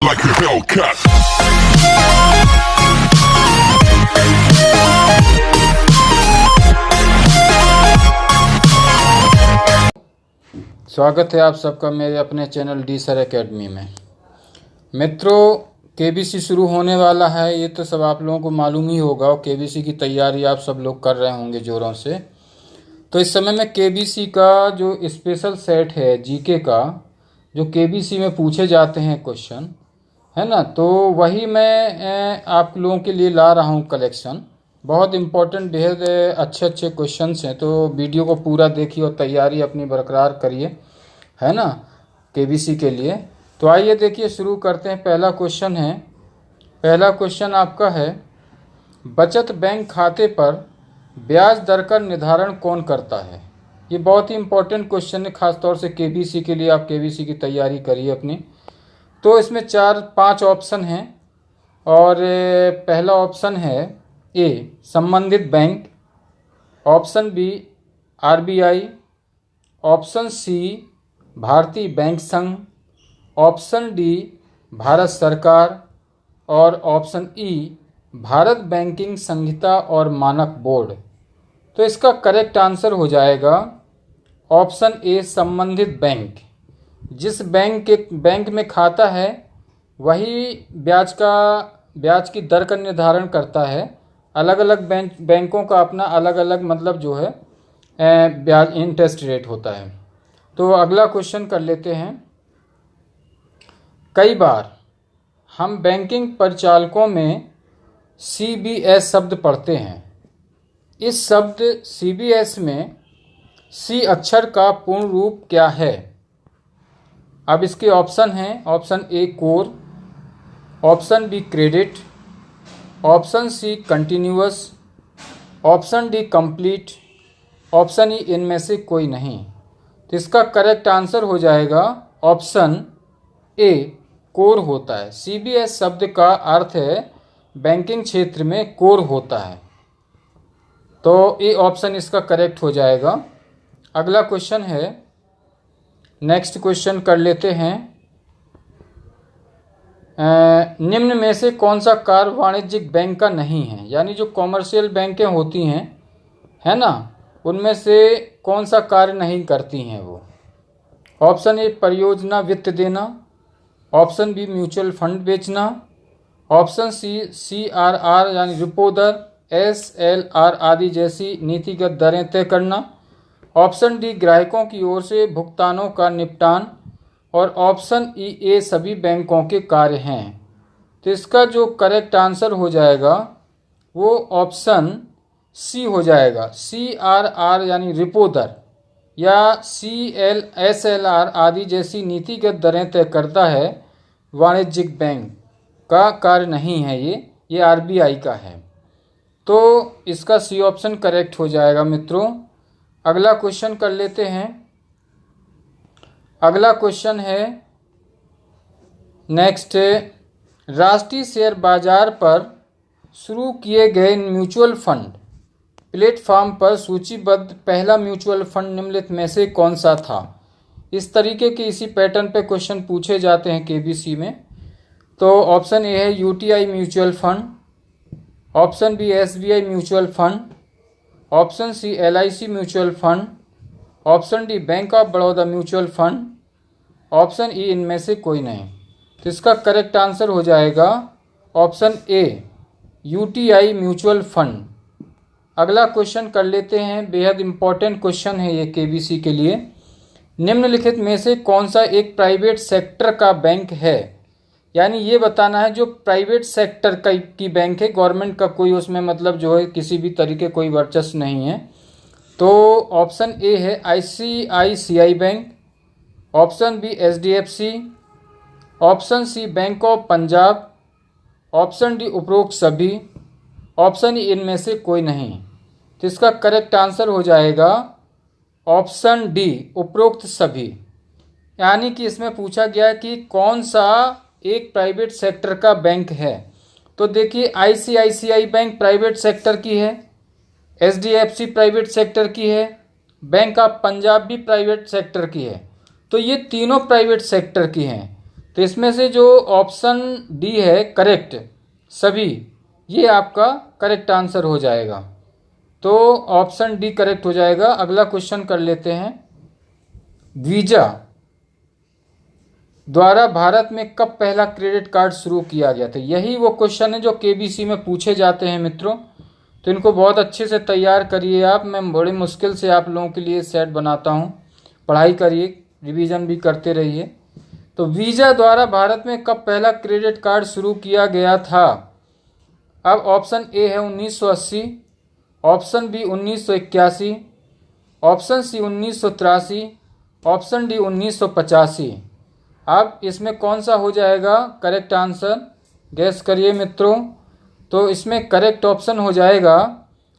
like a Hellcat. स्वागत है आप सबका मेरे अपने चैनल डी सर एकेडमी में। मित्रों, केबीसी शुरू होने वाला है, ये तो सब आप लोगों को मालूम ही होगा और केबीसी की तैयारी आप सब लोग कर रहे होंगे ज़ोरों से। तो इस समय में केबीसी का जो स्पेशल सेट है जीके का, जो केबीसी में पूछे जाते हैं क्वेश्चन, है ना, तो वही मैं आप लोगों के लिए ला रहा हूँ कलेक्शन। बहुत इम्पोर्टेंट बेहद अच्छे क्वेश्चंस हैं, तो वीडियो को पूरा देखिए और तैयारी अपनी बरकरार करिए, है ना, केबीसी के लिए। तो आइए देखिए, शुरू करते हैं। पहला क्वेश्चन आपका है, बचत बैंक खाते पर ब्याज दर का निर्धारण कौन करता है। ये बहुत ही इम्पोर्टेंट क्वेश्चन है, खासतौर से केबीसी के लिए। आप केबीसी की तैयारी करिए अपनी। तो इसमें 4-5 ऑप्शन हैं और पहला ऑप्शन है ए संबंधित bank, option B RBI, option C भारतीय बैंक संघ, ऑप्शन डी भारत सरकार और ऑप्शन ई भारत बैंकिंग संहिता और मानक बोर्ड। तो इसका करेक्ट आंसर हो जाएगा ऑप्शन ए संबंधित बैंक। जिस बैंक में खाता है वही ब्याज की दर का निर्धारण करता है। अलग अलग बैंकों का अपना अलग अलग मतलब जो है ब्याज इंटरेस्ट रेट होता है। तो अगला क्वेश्चन कर लेते हैं। कई बार हम बैंकिंग परिचालकों में सीबीएस शब्द पढ़ते हैं। इस शब्द सीबीएस में सी अक्षर का पूर्ण रूप क्या है। अब इसके ऑप्शन हैं, option A core, option B credit, option C continuous, option D complete, option E इनमें से कोई नहीं। तो इसका करेक्ट आंसर हो जाएगा ऑप्शन ए कोर होता है। सीबीएस शब्द का अर्थ है बैंकिंग क्षेत्र में कोर होता है। तो ए ऑप्शन इसका करेक्ट हो जाएगा। अगला क्वेश्चन है, नेक्स्ट क्वेश्चन कर लेते हैं। निम्न में से कौन सा कार्य वाणिज्यिक बैंक का नहीं है। यानी जो कॉमर्शियल बैंकें होती हैं, है ना, उनमें से कौन सा कार्य नहीं करती हैं वो। ऑप्शन ए परियोजना वित्त देना, ऑप्शन बी म्यूचुअल फंड बेचना, ऑप्शन सी सीआरआर यानी रिपो दर, एसएलआर आदि जैसी नीतिगत दरें तय करना, ऑप्शन डी ग्राहकों की ओर से भुगतानों का निपटान और ऑप्शन ई ए सभी बैंकों के कार्य हैं। तो इसका जो करेक्ट आंसर हो जाएगा वो ऑप्शन सी हो जाएगा। सीआरआर यानी रिपो दर या एसएलआर आदि जैसी नीतिगत दरें तय करता है वाणिज्यिक बैंक का कार्य नहीं है ये आरबीआई का है। तो इसका सी ऑप्शन करेक्ट हो जाएगा मित्रों। अगला क्वेश्चन कर लेते हैं। अगला क्वेश्चन है नेक्स्ट, राष्ट्रीय शेयर बाजार पर शुरू किए गए म्यूचुअल फंड प्लेटफॉर्म पर सूचीबद्ध पहला म्यूचुअल फंड निम्नलिखित में से कौन सा था। इस तरीके के इसी पैटर्न पे क्वेश्चन पूछे जाते हैं केबीसी में। तो ऑप्शन ए है UTI mutual fund, option B SBI mutual fund, option C LIC mutual fund, option D bank of Baroda mutual fund, option E इनमें से कोई नहीं। तो इसका करेक्ट आंसर हो जाएगा option A UTI mutual fund. अगला क्वेश्चन कर लेते हैं। बेहद इंपॉर्टेंट क्वेश्चन है ये केबीसी के लिए। निम्नलिखित में से कौन सा एक प्राइवेट सेक्टर का बैंक है। यानी ये बताना है जो प्राइवेट सेक्टर की बैंक है, गवर्नमेंट का कोई उसमें मतलब जो है किसी भी तरीके कोई वर्चस्व नहीं है। तो ऑप्शन ए है ICICI bank, option B HDFC, option C bank of Punjab, option D उपरोक्त सभी, ऑप्शन ई इनमें से कोई नहीं। तो इसका करेक्ट आंसर हो जाएगा ऑप्शन डी उपरोक्त सभी। यानी कि इसमें पूछा गया कि कौन सा एक प्राइवेट सेक्टर का बैंक है। तो देखिए, आईसीआईसीआई बैंक प्राइवेट सेक्टर की है, एचडीएफसी प्राइवेट सेक्टर की है, बैंक ऑफ पंजाब भी प्राइवेट सेक्टर की है। तो ये तीनों प्राइवेट सेक्टर की हैं। तो इसमें से जो ऑप्शन डी है करेक्ट सभी, ये आपका करेक्ट आंसर हो जाएगा। तो ऑप्शन डी करेक्ट हो जाएगा। अगला क्वेश्चन कर लेते हैं। वीजा द्वारा भारत में कब पहला क्रेडिट कार्ड शुरू किया गया था? यही वो क्वेश्चन है जो केबीसी में पूछे जाते हैं मित्रों, तो इनको बहुत अच्छे से तैयार करिए आप। मैं बड़ी मुश्किल से आप लोगों के लिए सेट बनाता हूँ, पढ़ाई करिए, रिवीजन भी करते रहिए। तो वीजा द्वारा भारत में कब पहला क्रेडिट कार्ड शुरू किया गया था? अब ऑप्शन ए है 1980, option B 1981, option C 1983, option D 1985। अब इसमें कौन सा हो जाएगा करेक्ट आंसर? गैस करिए मित्रों। तो इसमें करेक्ट ऑप्शन हो जाएगा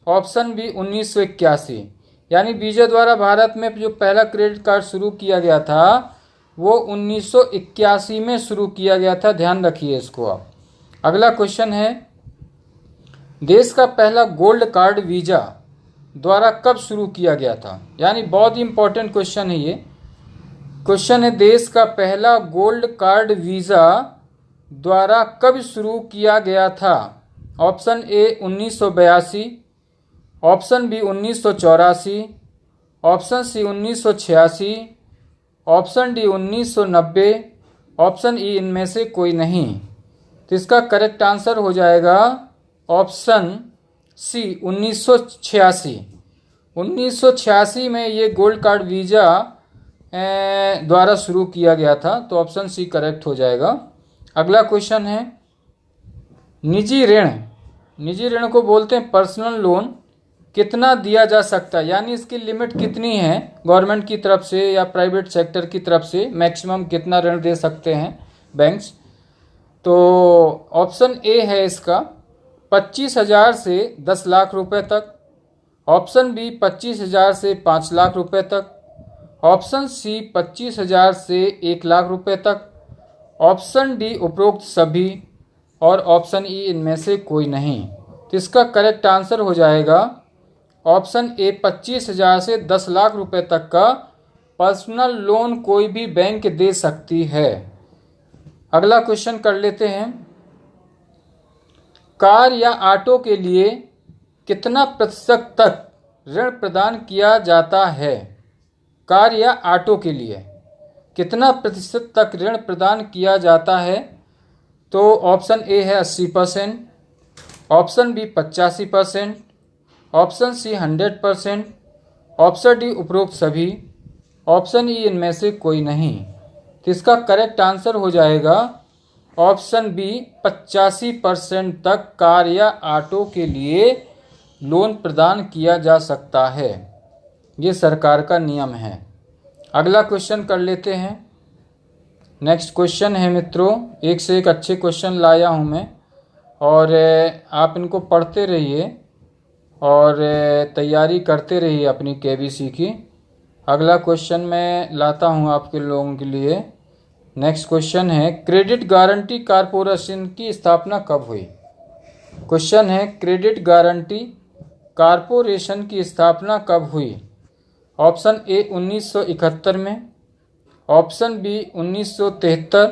ऑप्शन बी 1981। यानी वीजा द्वारा भारत में जो पहला क्रेडिट कार्ड शुरू किया गया था वो 1981 में शुरू किया गया था। ध्यान रखिए इसको आप। अगला क्वेश्चन है, देश का पहला गोल्ड कार्ड वीजा द्वारा कब शुरू किया गया था? यानी बहुत ही इंपॉर्टेंट क्वेश्चन है ये। क्वेश्चन है, देश का पहला गोल्ड कार्ड वीजा द्वारा कब शुरू किया गया था? Option A 1982, option B 1984, option C 1986, option D 1990, option E इनमें से कोई नहीं। तो इसका करेक्ट आंसर हो जाएगा ऑप्शन सी 1986। 1986 में ये गोल्ड कार्ड वीजा द्वारा शुरू किया गया था। तो ऑप्शन सी करेक्ट हो जाएगा। अगला क्वेश्चन है, निजी ऋण को बोलते हैं पर्सनल लोन, कितना दिया जा सकता है? यानी इसकी लिमिट कितनी है गवर्नमेंट की तरफ से या प्राइवेट सेक्टर की तरफ से, मैक्सिमम कितना ऋण दे सकते हैं बैंक्स? तो ऑप्शन ए है इसका 25,000 से 10 लाख रुपए तक, ऑप्शन बी 25,000 से 5 लाख रुपए तक, ऑप्शन सी 25,000 से 1 लाख रुपए तक, ऑप्शन डी उपरोक्त सभी, और ऑप्शन ई इनमें से कोई नहीं। तो इसका करेक्ट आंसर हो जाएगा ऑप्शन ए 25,000 से 10 लाख रुपए तक का पर्सनल लोन कोई भी बैंक दे सकती है। अगला क्वेश्चन कर लेते हैं, कार या ऑटो के लिए कितना प्रतिशत तक ऋण प्रदान किया जाता है? कार या ऑटो के लिए कितना प्रतिशत तक ऋण प्रदान किया जाता है? तो ऑप्शन ए है 80%, option B 85%, option C 100%, option D उपरोक्त सभी, ऑप्शन ई इनमें से कोई नहीं। तो इसका करेक्ट आंसर हो जाएगा ऑप्शन बी 85% तक कार या ऑटो के लिए लोन प्रदान किया जा सकता है। ये सरकार का नियम है। अगला क्वेश्चन कर लेते हैं। नेक्स्ट क्वेश्चन है मित्रों, एक से एक अच्छे क्वेश्चन लाया हूँ मैं, और आप इनको पढ़ते रहिए और तैयारी करते रहिए अपनी केबीसी की। अगला क्वेश्चन मैं लाता हूँ आपके लोगों के लिए। नेक्स्ट क्वेश्चन है, क्रेडिट गारंटी कॉरपोरेशन की स्थापना कब हुई? क्वेश्चन है, क्रेडिट गारंटी कॉरपोरेशन की स्थापना कब हुई? ऑप्शन ए 1971 में, option B 1973,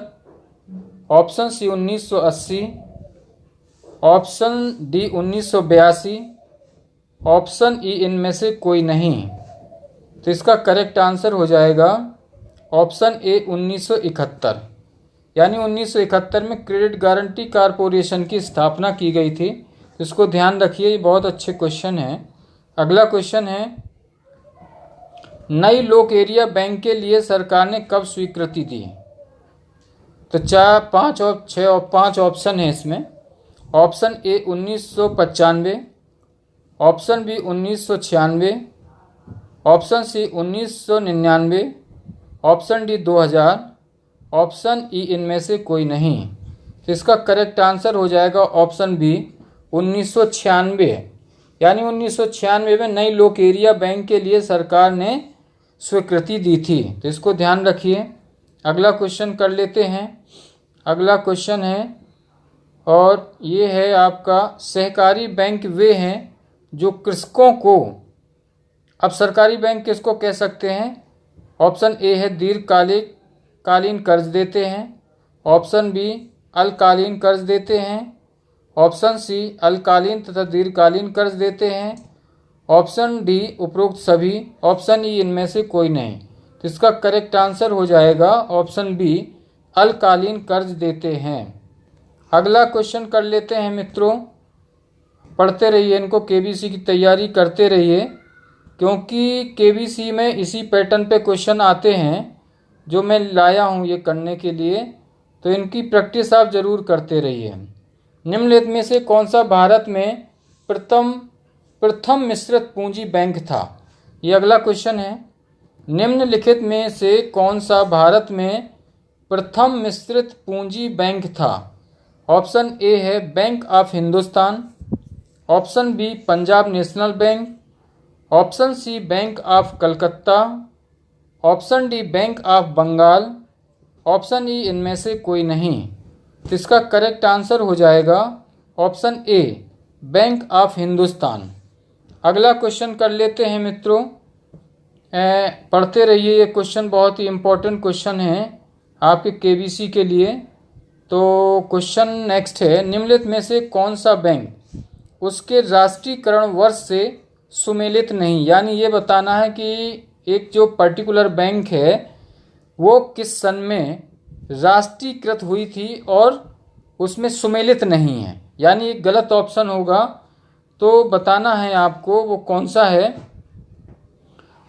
option C 1980, option D 1982, option E इनमें से कोई नहीं। तो इसका करेक्ट आंसर हो जाएगा ऑप्शन ए 1971। यानी 1971 में क्रेडिट गारंटी कॉरपोरेशन की स्थापना की गई थी। तो इसको ध्यान रखिए, ये बहुत अच्छे क्वेश्चन हैं। अगला क्वेश्चन है, नई लोक एरिया बैंक के लिए सरकार ने कब स्वीकृति दी? तो 5 ऑप्शन है इसमें। Option A 1995, option B 1996, option C 1999, option D 2000, option E इनमें से कोई नहीं। तो इसका करेक्ट आंसर हो जाएगा ऑप्शन बी 1996। यानी 1996 में नई लोक एरिया बैंक के लिए सरकार ने स्वीकृति दी थी। तो इसको ध्यान रखिए। अगला क्वेश्चन कर लेते हैं। अगला क्वेश्चन है, और ये है आपका, सहकारी बैंक वे हैं जो कृषकों को, अब सरकारी बैंक किसको कह सकते हैं? ऑप्शन ए है दीर्घकालीन कर्ज देते हैं, ऑप्शन बी अल्पकालीन कर्ज देते हैं, ऑप्शन सी अल्पकालीन तथा दीर्घकालीन कर्ज देते हैं, ऑप्शन डी उपरोक्त सभी, ऑप्शन ई इनमें से कोई नहीं। तो इसका करेक्ट आंसर हो जाएगा ऑप्शन बी अल्पकालीन कर्ज देते हैं। अगला क्वेश्चन कर लेते हैं मित्रों, पढ़ते रहिए इनको, केबीसी की तैयारी करते रहिए क्योंकि केबीसी में इसी पैटर्न पे क्वेश्चन आते हैं जो मैं लाया हूँ ये करने के लिए, तो इनकी प्रैक्टिस आप ज़रूर करते रहिए। निम्नलिखित में से कौन सा भारत में प्रथम मिश्रित पूंजी बैंक था? ये अगला क्वेश्चन है। निम्नलिखित में से कौन सा भारत में प्रथम मिश्रित पूंजी बैंक था? ऑप्शन ए है bank of Hindustan, option B Punjab national bank, option C bank of Calcutta, option D bank of Bengal, option E इनमें से कोई नहीं। तो इसका करेक्ट आंसर हो जाएगा option A bank of Hindustan. अगला क्वेश्चन कर लेते हैं मित्रों, पढ़ते रहिए, ये क्वेश्चन बहुत ही इम्पोर्टेंट क्वेश्चन है आपके केबीसी के लिए। तो क्वेश्चन नेक्स्ट है, निम्नलिखित में से कौन सा बैंक उसके राष्ट्रीयकरण वर्ष से सुमेलित नहीं? यानी ये बताना है कि एक जो पर्टिकुलर बैंक है वो किस सन में राष्ट्रीयकृत हुई थी और उसमें सुमेलित नहीं है, यानी एक गलत ऑप्शन होगा, तो बताना है आपको वो कौन सा है।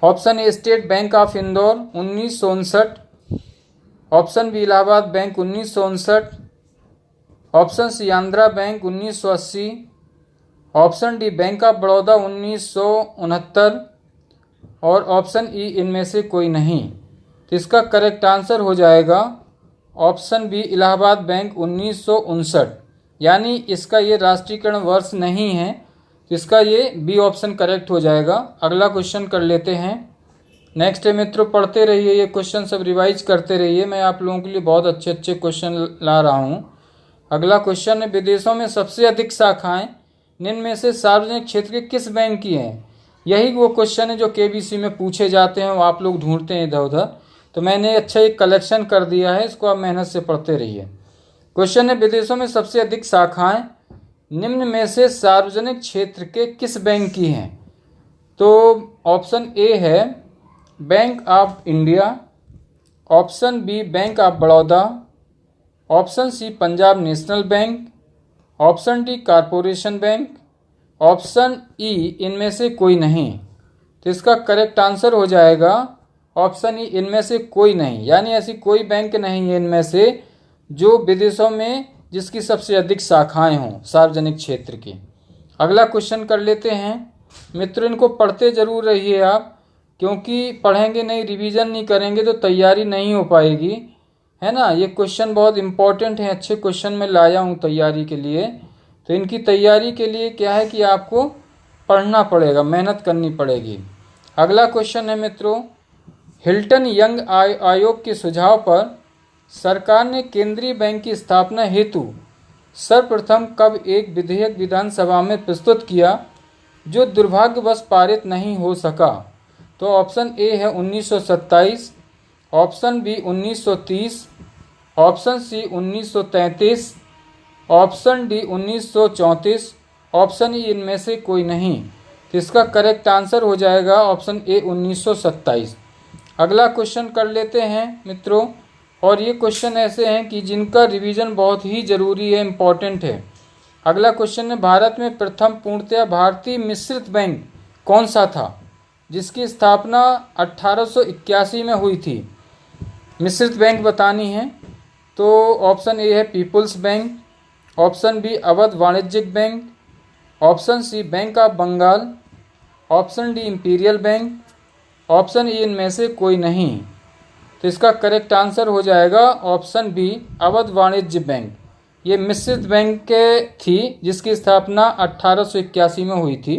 Option A state bank of Indore 1959, option B Allahabad bank 1959, option C Andhra bank 1980, option D bank of Baroda 1969 और ऑप्शन ई इनमें से कोई नहीं। तो इसका करेक्ट आंसर हो जाएगा ऑप्शन बी इलाहाबाद बैंक 1959, यानी इसका ये राष्ट्रीयकरण वर्ष नहीं है, तो इसका ये बी ऑप्शन करेक्ट हो जाएगा। अगला क्वेश्चन कर लेते हैं। नेक्स्ट है मित्रों, पढ़ते रहिए, ये क्वेश्चन सब रिवाइज करते रहिए, मैं आप लोगों के लिए बहुत अच्छे अच्छे क्वेश्चन ला रहा हूँ। अगला क्वेश्चन है, विदेशों में सबसे अधिक शाखाएं निम्न में से सार्वजनिक क्षेत्र के किस बैंक की हैं? यही वो क्वेश्चन है जो केबीसी में पूछे जाते हैं, वो आप लोग ढूंढते हैं इधर उधर, तो मैंने अच्छा एक कलेक्शन कर दिया है, इसको आप मेहनत से पढ़ते रहिए। क्वेश्चन है, विदेशों में सबसे अधिक शाखाएं निम्न में से सार्वजनिक क्षेत्र के किस बैंक की हैं? तो ऑप्शन ए है bank of India, option B bank of Baroda, option C Punjab national bank, option D corporation bank, option E इनमें से कोई नहीं। तो इसका करेक्ट आंसर हो जाएगा ऑप्शन ई इनमें से कोई नहीं, यानी ऐसी कोई बैंक नहीं है इनमें से जो विदेशों में जिसकी सबसे अधिक शाखाएं हों सार्वजनिक क्षेत्र की। अगला क्वेश्चन कर लेते हैं मित्रों, इनको पढ़ते जरूर रहिए आप, क्योंकि पढ़ेंगे नहीं, रिवीजन नहीं करेंगे तो तैयारी नहीं हो पाएगी, है ना। ये क्वेश्चन बहुत इंपॉर्टेंट है, अच्छे क्वेश्चन मैं लाया हूँ तैयारी के लिए। तो इनकी तैयारी के लिए क्या है कि आपको पढ़ना पड़ेगा, मेहनत करनी पड़ेगी। अगला क्वेश्चन है मित्रों, हिल्टन यंग आयोग के सुझाव पर सरकार ने केंद्रीय बैंक की स्थापना हेतु सर्वप्रथम कब एक विधेयक विधानसभा में प्रस्तुत किया जो दुर्भाग्यवश पारित नहीं हो सका? तो ऑप्शन ए है 1927, option B 1930, option C 1933, option D 1934, option E इनमें से कोई नहीं। तो इसका करेक्ट आंसर हो जाएगा ऑप्शन ए 1927। अगला क्वेश्चन कर लेते हैं मित्रों, और ये क्वेश्चन ऐसे हैं कि जिनका रिवीजन बहुत ही ज़रूरी है, इम्पॉर्टेंट है। अगला क्वेश्चन है, भारत में प्रथम पूर्णतया भारतीय मिश्रित बैंक कौन सा था जिसकी स्थापना 1881 में हुई थी? मिश्रित बैंक बतानी है। तो ऑप्शन ए है peoples bank, option B Awadh वाणिज्यिक bank, option C bank of Bengal, option D imperial bank, option E इनमें से कोई नहीं। तो इसका करेक्ट आंसर हो जाएगा ऑप्शन बी अवध वाणिज्य बैंक। ये मिश्रित बैंक थी जिसकी स्थापना 1881 में हुई थी।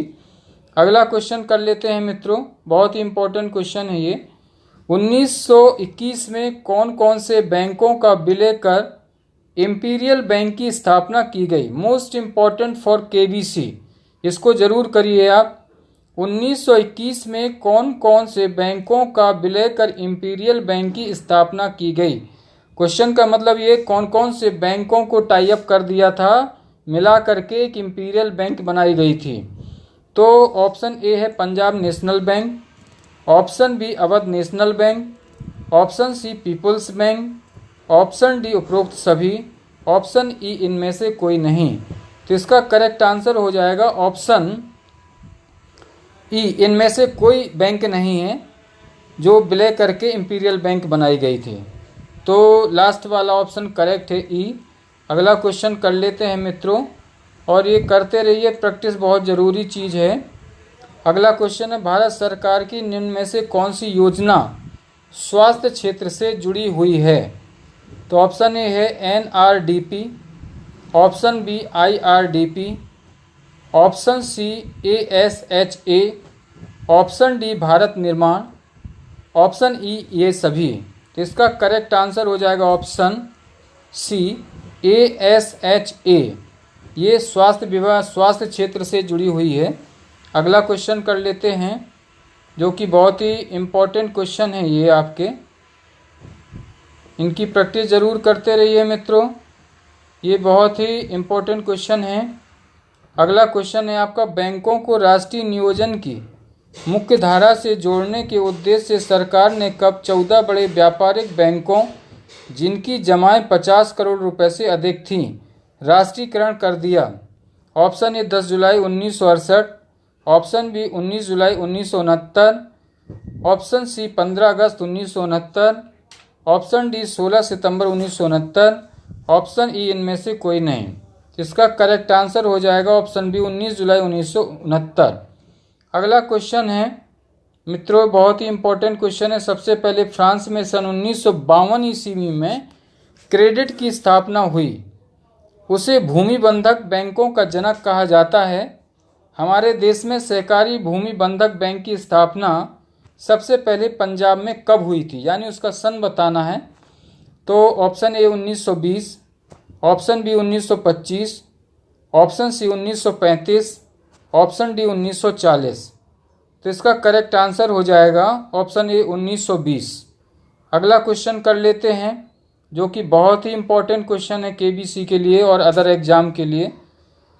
अगला क्वेश्चन कर लेते हैं मित्रों, बहुत ही इंपॉर्टेंट क्वेश्चन है ये। 1921 में कौन कौन से बैंकों का विलय कर इंपीरियल बैंक की स्थापना की गई? मोस्ट इम्पॉर्टेंट फॉर केबीसी, इसको जरूर करिए आप। 1921 में कौन कौन से बैंकों का विलय कर इंपीरियल बैंक की स्थापना की गई? क्वेश्चन का मतलब ये कौन कौन से बैंकों को टाई अप कर दिया था, मिला करके एक इंपीरियल बैंक बनाई गई थी। तो ऑप्शन ए है Punjab national bank, option B Awadh national bank, option C people's bank, option D उपरोक्त सभी, ऑप्शन ई इनमें से कोई नहीं। तो इसका करेक्ट आंसर हो जाएगा ऑप्शन ई, इनमें से कोई बैंक नहीं है जो विलय करके इंपीरियल बैंक बनाई गई थी। तो लास्ट वाला ऑप्शन करेक्ट है ई। अगला क्वेश्चन कर लेते हैं मित्रों, और ये करते रहिए, प्रैक्टिस बहुत ज़रूरी चीज़ है। अगला क्वेश्चन है भारत सरकार की निम्न में से कौन सी योजना स्वास्थ्य क्षेत्र से जुड़ी हुई है। तो ऑप्शन ए है NRDP, option B IRDP, option C ASHA, option D Bharat Nirman, option ई ये सभी। तो इसका करेक्ट आंसर हो जाएगा ऑप्शन सी ASHA, ये स्वास्थ्य विभाग स्वास्थ्य क्षेत्र से जुड़ी हुई है। अगला क्वेश्चन कर लेते हैं, जो कि बहुत ही इम्पोर्टेंट क्वेश्चन है ये आपके, इनकी प्रैक्टिस ज़रूर करते रहिए मित्रों, ये बहुत ही इम्पोर्टेंट क्वेश्चन है। अगला क्वेश्चन है आपका, बैंकों को राष्ट्रीय नियोजन की मुख्य धारा से जोड़ने के उद्देश्य से सरकार ने कब 14 बड़े व्यापारिक बैंकों जिनकी जमाएं 50 करोड़ रुपए से अधिक थीं राष्ट्रीयकरण कर दिया। ऑप्शन ए 10 जुलाई 1968, ऑप्शन बी 19 जुलाई 1969, ऑप्शन सी 15 अगस्त 1969, ऑप्शन डी 16 सितंबर 1969, ऑप्शन ई इनमें से कोई नहीं। इसका करेक्ट आंसर हो जाएगा ऑप्शन बी 19 जुलाई 1969। अगला क्वेश्चन है मित्रों, बहुत ही इंपॉर्टेंट क्वेश्चन है। सबसे पहले फ्रांस में सन 1952 ईस्वी में क्रेडिट की स्थापना हुई, उसे भूमि बंधक बैंकों का जनक कहा जाता है। हमारे देश में सहकारी भूमि बंधक बैंक की स्थापना सबसे पहले पंजाब में कब हुई थी, यानी उसका सन बताना है। तो option A 1920, option B 1925, option C 1935, option D 1940। तो इसका करेक्ट आंसर हो जाएगा ऑप्शन ए 1920। अगला क्वेश्चन कर लेते हैं, जो कि बहुत ही इंपॉर्टेंट क्वेश्चन है केबीसी के लिए और अदर एग्जाम के लिए।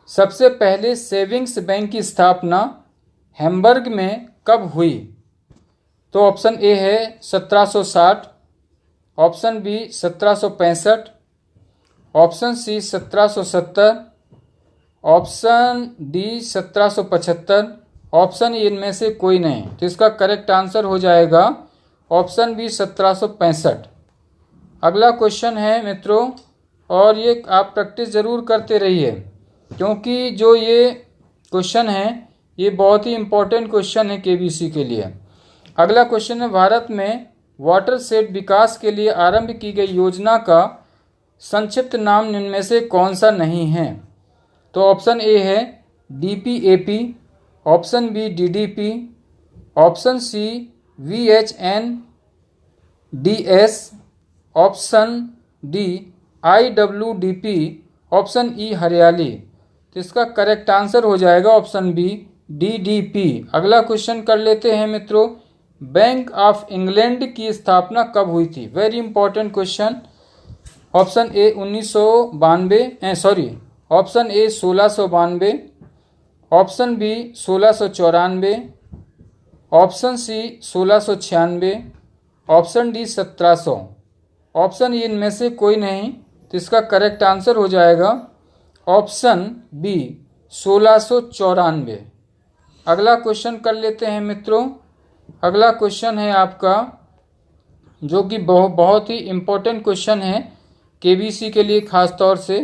सबसे पहले सेविंग्स बैंक की स्थापना हैम्बर्ग में कब हुई। तो ऑप्शन ए है 1760, option B 1765, option C 1770, option D 1775, option इनमें से कोई नहीं। तो इसका करेक्ट आंसर हो जाएगा ऑप्शन बी 1765। अगला क्वेश्चन है मित्रों, और ये आप प्रैक्टिस ज़रूर करते रहिए, क्योंकि जो ये क्वेश्चन है ये बहुत ही इम्पोर्टेंट क्वेश्चन है केबीसी के लिए। अगला क्वेश्चन है, भारत में वाटर शेड विकास के लिए आरंभ की गई योजना का संक्षिप्त नाम निम्न में से कौन सा नहीं है। तो ऑप्शन ए है DPAP, option B DDP, option C VHNDS, option D IWDP, option E Hariyali. तो इसका करेक्ट आंसर हो जाएगा ऑप्शन बी DDP। अगला क्वेश्चन कर लेते हैं मित्रों, बैंक ऑफ इंग्लैंड की स्थापना कब हुई थी। Very important question. Option A 1992, option A 1692, option B 1694, option C 1696, option D 1700, option इनमें से कोई नहीं। तो इसका करेक्ट आंसर हो जाएगा ऑप्शन बी 1694। अगला क्वेश्चन कर लेते हैं मित्रों। अगला क्वेश्चन है आपका, जो कि बहुत ही इम्पोर्टेंट क्वेश्चन है केबीसी के लिए ख़ास तौर से।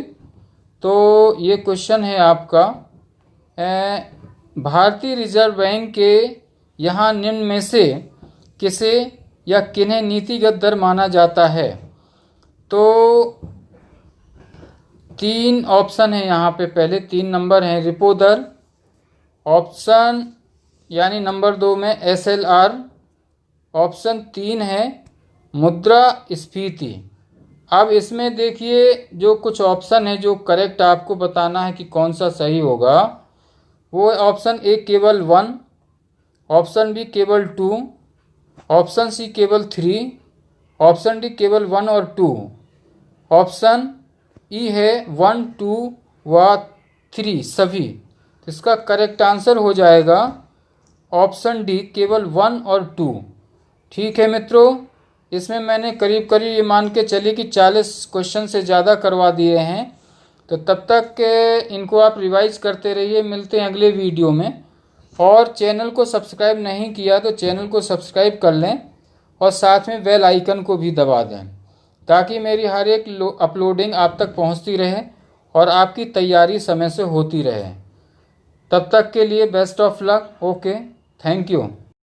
तो ये क्वेश्चन है आपका, भारतीय रिजर्व बैंक के यहाँ निम्न में से किसे या किन्हें नीतिगत दर माना जाता है। तो 3 ऑप्शन है यहाँ पे, पहले 3 नंबर हैं रिपो दर, ऑप्शन यानी नंबर 2 में SLR, ऑप्शन 3 है मुद्रास्फीति। अब इसमें देखिए जो कुछ ऑप्शन है जो करेक्ट आपको बताना है कि कौन सा सही होगा। वो ऑप्शन ए केवल 1, ऑप्शन बी केवल 2, ऑप्शन सी केवल 3, ऑप्शन डी केवल 1 और 2। ऑप्शन ई है 1, 2 व 3 सभी। तो इसका करेक्ट आंसर हो जाएगा ऑप्शन डी, केवल 1 और 2। ठीक है मित्रों, इसमें मैंने करीब करीब ये मान के चलिए कि 40 क्वेश्चन से ज़्यादा करवा दिए हैं। तो तब तक के इनको आप रिवाइज करते रहिए। मिलते हैं अगले वीडियो में। और चैनल को सब्सक्राइब नहीं किया तो चैनल को सब्सक्राइब कर लें और साथ में बेल आइकन को भी दबा दें, ताकि मेरी हर एक अपलोडिंग आप तक पहुंचती रहे और आपकी तैयारी समय से होती रहे। तब तक के लिए best of luck. Okay, thank you.